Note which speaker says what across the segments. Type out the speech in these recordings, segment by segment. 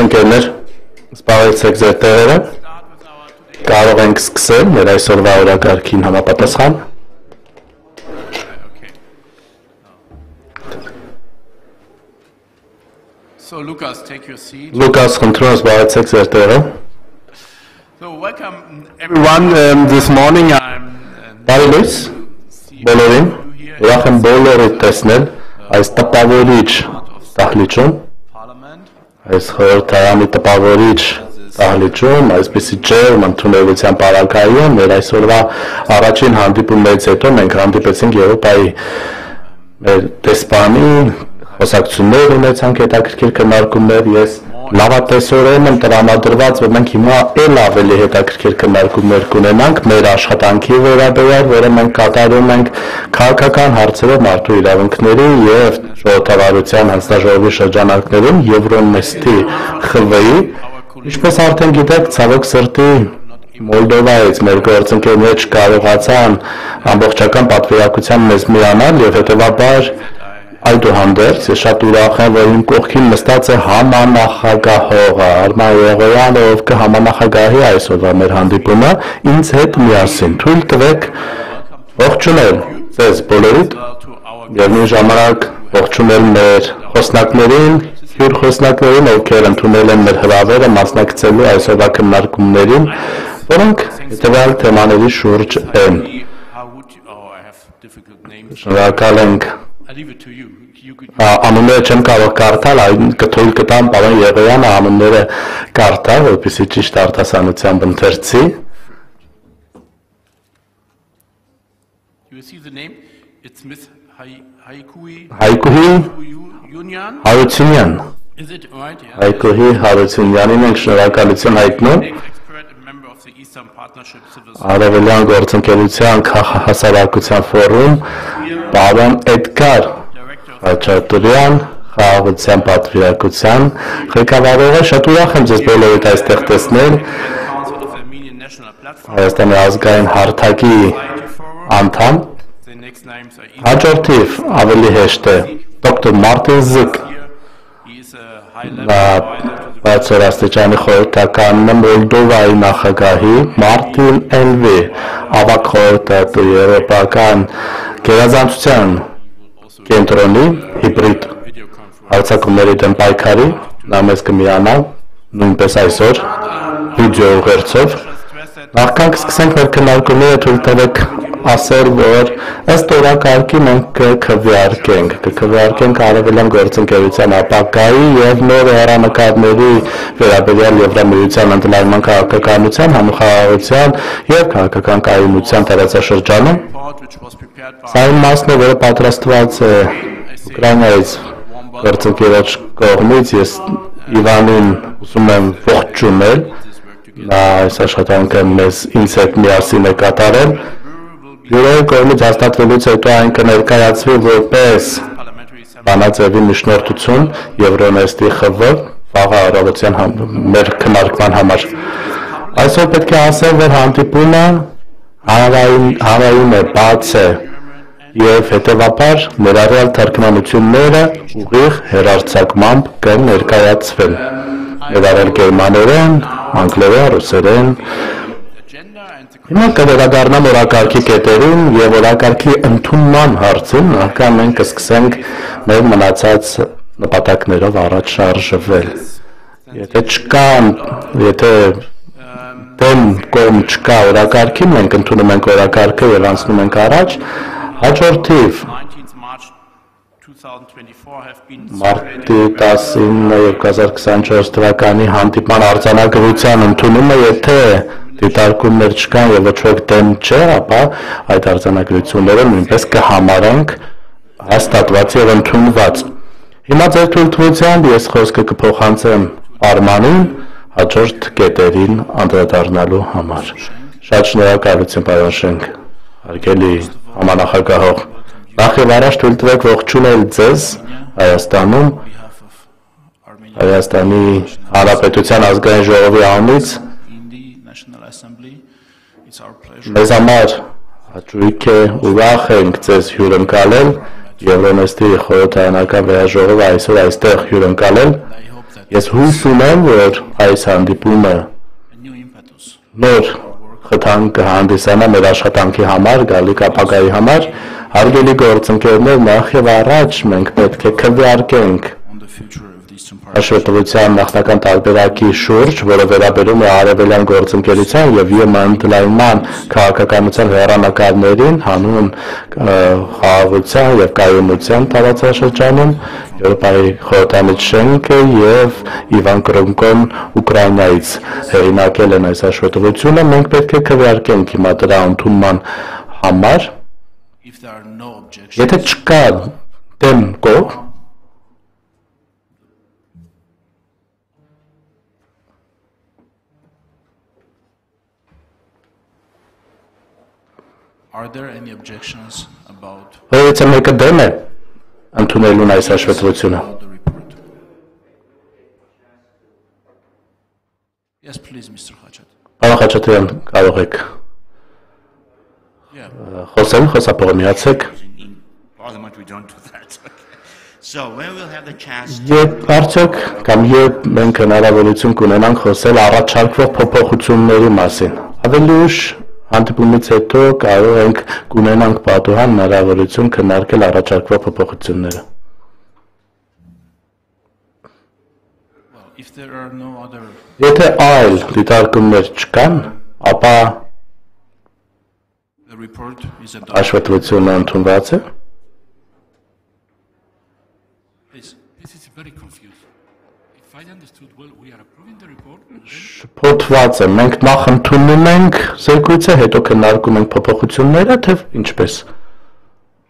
Speaker 1: Ընկերներ, զբաղեցեք ձեր տեղերը, կարող ենք սկսել մեր այսօրվա օրակարգին համապատասխան։
Speaker 2: So Lucas, take your seat.
Speaker 1: Լուկաս, խնդրում զբաղեցեք ձեր տեղը։
Speaker 2: So welcome everyone this morning.
Speaker 1: Բարի լույս բոլորին, ուրախ եմ բոլորիդ տեսնել այս տպավորիչ դահլիճում, այս խորհրդարանի տպավորիչ դահլիճում, այսպիսի ջերմ ընդունելության պարագայում մեր այսօրվա առաջին հանդիպումներից հետո մենք հանդիպեցինք Եվրոպայի մեր դեսպանին, խոսակցություններ ունեցանք, հետաքրքիր քննարկումներ, ես լավատեսորեն եմ տրամադրված, որ մենք հիմա էլ ավելի հետաքրքիր քննարկումներ կունենանք մեր աշխատանքի վերաբերյալ, որը մենք կատարում ենք քաղաքական հարցերով մարդու իրավունքների եւ ժողովրդավարության հանձնաժողովի շրջանակներում Եվրոնեստի ԽՎ-ի, ինչպես արդեն գիտեք, ցավոք սրտի Մոլդովայից մեր գործընկերներ չկարողացան ամբողջական պատվիրակության մեզ միանալ եւ հետեւաբար այդուհանդերձ ես շատ ուրախ եմ, որ իմ կողքին նստած է համանախագահողը Արման Եղոյանը, ով կհամանախագահի այսօրվա մեր հանդիպումը ինձ հետ միասին։ Թույլ տվեք ողջունել ձեզ բոլորիդ եւ նույն ժամանակ ողջունել մեր խոսնակներին, հյուր խոսնակներին, ովքեր ընդունել են մեր հրավերը մասնակցելու այսօրվա քննարկումներին, որոնք հետեւյալ թեմաների շուրջ են։ Շնորհակալ ենք Անունները չեմ կարող կարդալ, այն կթույլ կտամ պարոն Եղոյանը անունները կարդա, որպեսզի ճիշտ արտասանությամբ ընթերցի։ Հայկուհի Հարությունյան։ Հայկուհի Հարությունյանին ենք շնորհակալություն հայտնում։ Արևելյան գործընկերության հասարակության ֆորում պարոն Էդգար Խաչատուրյան, խաղաղության պատվիրակության ղեկավարողը, շատ ուրախ եմ ձեզ բոլորիդ այստեղ տեսնել, Հայաստանի ազգային հարթակի անդամ, հաջորդիվ ավելի հեշտ է, դոկտոր Մարտին Զիկ, բարձրաստիճանի խորհրդականն Մոլդովայի նախագահի Մարտին Էլվի, ավագ խորհրդատու եվրոպական գերազանցության կենտրոնի հիբրիդ հարձակումների դեմ պայքարի, նա մեզ կմիանա նույնպես այսօր վիդեո ուղերձով։ Նախքան կսկսենք մեր քննարկումները, թույլ տվեք ասել, որ ըստ օրակարգի մենք կքվեարկենք Արևելյան գործընկերության ապագայի եւ նոր հեռանկարների վերաբերյալ Եվրամիության ընդլայնման քաղաքականության, համախաղաղության եւ քաղաքական կայունության տարածաշրջանում։ Սա այն մասն է, որը պատրաստված է Ուկրաինայից գործընկերոջ կողմից, ես Իվանին ուզում եմ ողջունել, նա այս աշխատանքը ինձ հետ միասին է կատարել։ Բյուրոյի կողմից հաստատվելուց հետո այն կներկայացվի որպես բանաձևի միջնորդություն Եվրոնեստի ԽՎ վաղ առավոտյան մեր քննարկման համար։ Այսօր պետք է ասել, որ հանդիպումը հանրային է, բաց է եւ հետեւաբար ներառյալ թարգմանությունները ուղիղ հեռարձակմամբ կներկայացվեն։ Ներառյալ գերմաներեն, անգլերեն, ռուսերեն։ Հիմա կվերադառնամ օրակարգի կետերին եւ օրակարգի ընդունման հարցին, նախքան մենք կսկսենք մեր մնացած նպատակներով առաջ շարժվել։ Եթե դեմ կողմ չկա օրակարգին, մենք ընդունում ենք օրակարգը եւ անցնում ենք առաջ, հաջորդիվ Մարտի 19 2024 թվականի հանդիպման արձանագրության ընդունումը, եթե դիտարկումներ չկան եւ ոչ ոք դեմ չէ, ապա այդ արձանագրությունները նույնպես կհամարենք հաստատված եւ ընդունված։ Հիմա ձեր թույլտվությամբ ես խոսքը կփոխանցեմ Արմանին հաջորդ կետերին անդրադառնալու համար։ Շատ շնորհակալություն, պարոն Շենք, հարգելի համանախագահող։ Նախ եւ առաջ թույլ տվեք ողջունել ձեզ Հայաստանում, Հայաստանի Հանրապետության ազգային ժողովի անունից մեզ համար հաճույք է, ուրախ ենք ձեզ հյուրընկալել Եվրոնեստի խորհրդարանական վերաժողովը այսօր այստեղ հյուրընկալել Ես հույս ունեմ, որ այս հանդիպումը նոր խթան կհանդիսանա մեր աշխատանքի համար, գալիք ապագայի համար, հարգելի գործընկերներ, նախ եւ առաջ մենք պետք է քվեարկենք հաշվետվության նախնական տարբերակի շուրջ, որը վերաբերում է արևելյան գործընկերության եւ ԵՄ ընդլայնման քաղաքականության հեռանկարներին հանուն խաղաղության եւ կայունության տարածաշրջանում, Եվրոպայի խորհրդանիշ շենքը եւ Իվան Կրոմկոն Ուկրաինայից հեղինակել են այս հաշվետվությունը, մենք պետք է քվեարկենք հիմա դրա ընդունման համար, եթե չկա դեմ կողմ,
Speaker 2: Are there any objections about
Speaker 1: Որից մեկը դեմ է ընդունելուն այս հաշվետվությունը։
Speaker 2: the report? Yes, please, Mr. Khachat.
Speaker 1: Պարոն Խաչատրյան, կարող եք խոսել, խոսափողը միացեք։
Speaker 3: In Parliament, we don't do that. So when we'll have the chance
Speaker 1: Երբ արդյոք կամ երբ մենք հնարավորություն կունենանք խոսել առաջարկվող փոփոխությունների մասին։ Ավելի ուշ հանդիպումից հետո կարող ենք կունենանք պատուհան հնարավորություն քննարկել առաջարկվող փոփոխությունները։
Speaker 2: If there are no other
Speaker 1: Եթե այլ դիտարկումներ չկան, ապա
Speaker 2: the report is adopted.
Speaker 1: հաշվետվությունը ընդունված է։
Speaker 2: Please.
Speaker 4: This is very confusing. If I understood well, we are approving the report.
Speaker 1: Շփոթված է, մենք նախ ընդունում ենք զեկույցը, հետո քննարկում ենք փոփոխությունները, թե ինչպես։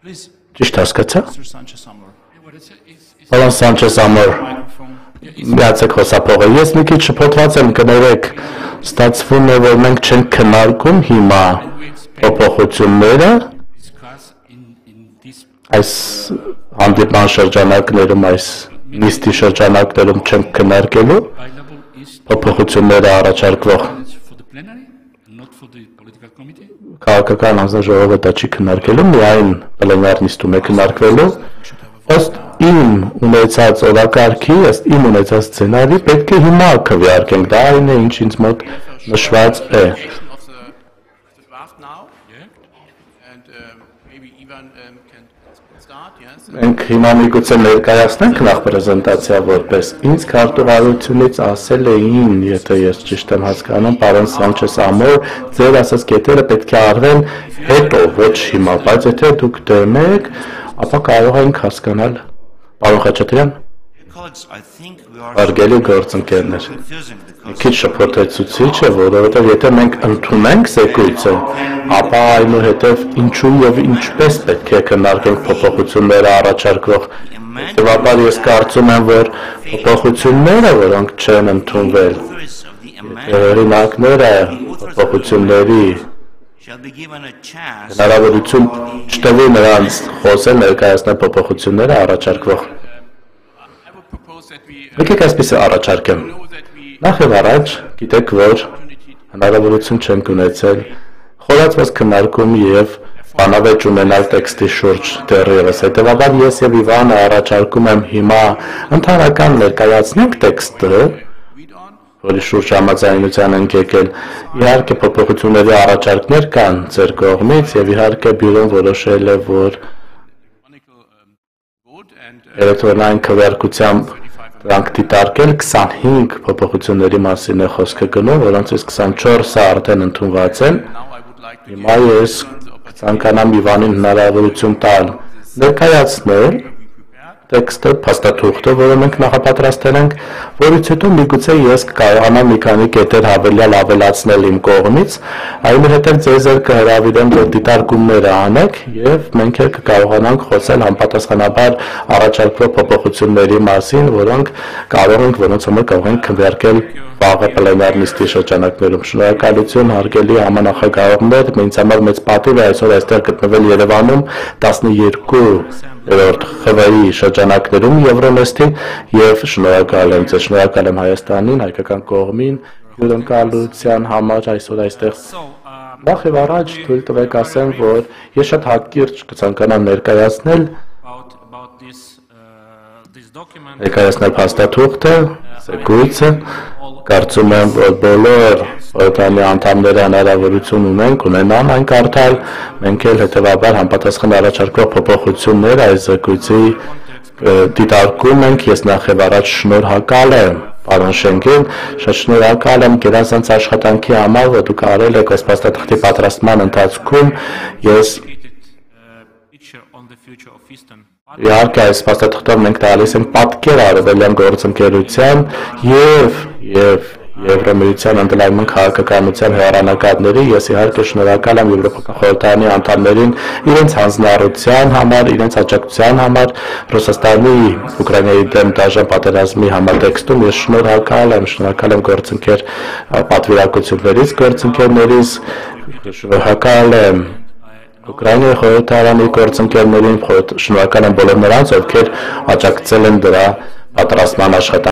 Speaker 2: Please,
Speaker 1: Ճիշտ հասկացա։
Speaker 2: Mr. Sanchez Amor.
Speaker 4: What is
Speaker 1: Պարոն Սանչես Ամոր,
Speaker 2: Microphone.
Speaker 1: միացեք խոսափողը։ Ես մի քիչ շփոթված եմ, կներեք, ստացվում է, որ մենք չենք քննարկում հիմա փոփոխությունները
Speaker 4: discussed in this
Speaker 1: այս հանդիպման շրջանակներում, այս նիստի շրջանակներում չենք քննարկելու
Speaker 4: available is
Speaker 1: փոփոխությունները առաջարկվող
Speaker 4: for the plenary, not for the political committee.
Speaker 1: քաղաքական հանձնաժողովը դա չի քննարկելու, միայն պլենար նիստում է քննարկվելու։ Ըստ իմ ունեցած օրակարգի, ըստ իմ ունեցած սցենարի, պետք է հիմա քվեարկենք, դա այն է, ինչ ինձ մոտ նշված է։
Speaker 2: Of the draft now.
Speaker 4: Yeah.
Speaker 2: And maybe Ivan can start, yes?
Speaker 1: Մենք հիմա միգուցե ներկայացնենք նախ պրեզենտացիա որպես ինձ քարտուղարությունից ասել էին, եթե ես ճիշտ եմ հասկանում, պարոն Սանչես Ամոր, ձեր ասած կետերը պետք է արվեն հետո, ոչ հիմա, բայց եթե դուք դեմ եք, ապա կարող ենք հասկանալ։ Պարոն Խաչատրյան,
Speaker 3: colleagues, I think we are
Speaker 1: հարգելի գործընկերներ,
Speaker 3: confusing
Speaker 1: մի
Speaker 3: because
Speaker 1: քիչ շփոթեցուցիչ է, որովհետև եթե մենք ընդունենք զեկույցը, ապա այնուհետև ինչու եւ ինչպես պետք է քննարկենք փոփոխությունները առաջարկվող։ Հետևաբար ես կարծում եմ, որ փոփոխությունները, որոնք չեն ընդունվել,
Speaker 3: authors of the amendment
Speaker 1: հեղինակները փոփոխությունների
Speaker 3: shall be given a chance
Speaker 1: հնարավորություն չտվի նրանց խոսել, ներկայացնել փոփոխությունները առաջարկվող։
Speaker 2: I would propose that we
Speaker 1: Եկեք այսպեսի առաջարկեմ։
Speaker 2: know that we
Speaker 1: Նախ եւ առաջ գիտեք, որ հնարավորություն չենք ունեցել խորացված քննարկում եւ բանավեճ ունենալ տեքստի շուրջ դեռևս։ Հետևաբար ես եւ Իվանը առաջարկում եմ հիմա ընդհանրական ներկայացնենք տեքստը,
Speaker 2: read on.
Speaker 1: որի շուրջ համաձայնության ենք եկել։ Իհարկե փոփոխությունների առաջարկներ կան ձեր կողմից եւ իհարկե բյուրոն որոշել է, որ
Speaker 2: Vote and
Speaker 1: էլեկտրոնային քվեարկությամբ դրանք դիտարկել 25 փոփոխությունների մասին է խոսքը գնում, որոնցից 24-ը արդեն ընդունված են։
Speaker 2: now I would like to
Speaker 1: Հիմա ես ցանկանամ Իվանին հնարավորություն տալ ներկայացնել տեքստը, փաստաթուղթը, որը մենք նախապատրաստել ենք, որից հետո միգուցե ես կկարողանամ մի քանի կետեր հավելյալ ավելացնել իմ կողմից, այնուհետև ձեզ կհրավիրեմ, որ դիտարկումները անեք եւ մենք էլ կկարողանանք խոսել համապատասխանաբար առաջարկվող փոփոխությունների մասին, որոնք կարող ենք որոնց համար կարող ենք քվեարկել վաղը պլենար նիստի շրջանակներում։ Շնորհակալություն հարգելի համանախագահողներ, ինձ համար մեծ պատիվ է այսօր այստեղ գտնվել Երևանում 12-րդ ԽՎԻ շրջանակներում Եվրոնեստի եւ շնորհակալ եմ ձեզ, շնորհակալ եմ Հայաստանին, հայկական կողմին հյուրընկալության համար այսօր այստեղ։ Նախ եւ առաջ թույլ տվեք ասեմ, որ ես շատ հակիրճ կցանկանամ ներկայացնել
Speaker 4: About this
Speaker 1: Ներկայացնել փաստաթուղթը, զեկույցը, կարծում եմ, որ բոլոր խորհրդարանի անդամները հնարավորություն ունենան այն կարդալ, մենք էլ հետևաբար համապատասխան առաջարկվող փոփոխություններ այս զեկույցի դիտարկում ենք, ես նախ եւ առաջ շնորհակալ եմ պարոն Շենգեն, շատ շնորհակալ եմ գերազանց աշխատանքի համար, որ դուք արել եք այս փաստաթղթի պատրաստման ընթացքում, ես իհարկե այս փաստաթղթով մենք տալիս ենք պատկեր արևելյան գործընկերության եւ Եվրամիության ընդլայնման քաղաքականության հեռանկարների, ես իհարկե շնորհակալ եմ Եվրոպական խորհրդարանի անդամներին իրենց հանձնառության համար, իրենց աջակցության համար, Ռուսաստանի Ուկրաինայի դեմ դաժան պատերազմի համատեքստում ես շնորհակալ եմ գործընկեր պատվիրակություններից, գործընկերներից, շնորհակալ եմ Ուկրաինայի խորհրդարանի գործընկերներին, շնորհակալ եմ բոլոր նրանց, ովքեր աջակցել են դրա պատրաստման աշխատանքին։